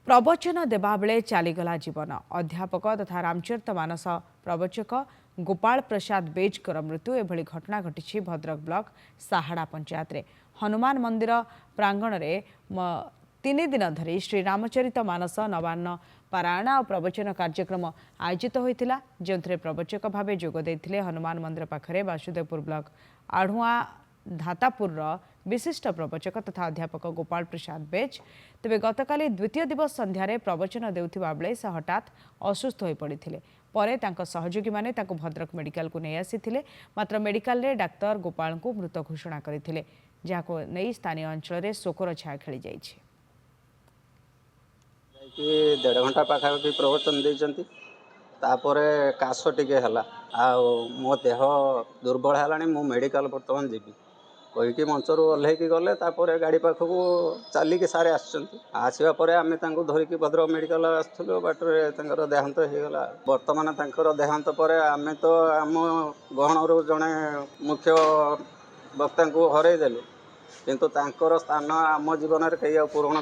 प्रवचन देवा बेले चलीगला जीवन अध्यापक तथा रामचरित मानस प्रवचक गोपाल प्रसाद बेजकर मृत्यु एभली घटना घटी भद्रक ब्लॉक साहाड़ा पंचायत रे हनुमान मंदिर प्रांगण में 3 दिन धरी श्री रामचरित मानस नवान्न पारायण और प्रवचन कार्यक्रम आयोजित होता जो प्रवचक भाव जोगदे हनुमान मंदिर पाखरे वासुदेवपुर ब्लॉक आढ़ुआ धातापुर विशिष्ट प्रवचक तथा अध्यापक गोपाल प्रसाद बेज तेज गतकाली द्वितीय दिवस संध्यारे प्रवचन देउथिबा बेले से हठात असुस्थ हो पड़ते परे तांको सहयोगी माने तांको भद्रक मेडिकल को नहीं आसीथिले मात्र मेडिकल रे डाक्तर गोपाल को मृत घोषणा करथिले जाको नहीं स्थानीय अंचल रे शोकर छाया खेली जाइछि। 1.5 घंटा पाखापाखि प्रवचन देइचंती तापरे काश टिके हला आ मो देह दुर्बल हलानी मु मेडिकल वर्तमान जीवी कहीकि मंचरू ओह्लैकी गले तापरे गाड़ी पाखक चलिकी सारे आसवा पर आम धरिकी भद्रक मेडिकल आसलु बाटर देहांत होगला। बर्तमान देहांत पर आम तो आम गहणरू जड़े मुख्य वक्ता को हरईदेलु किंतु स्थान आम जीवन में कहीं पूरण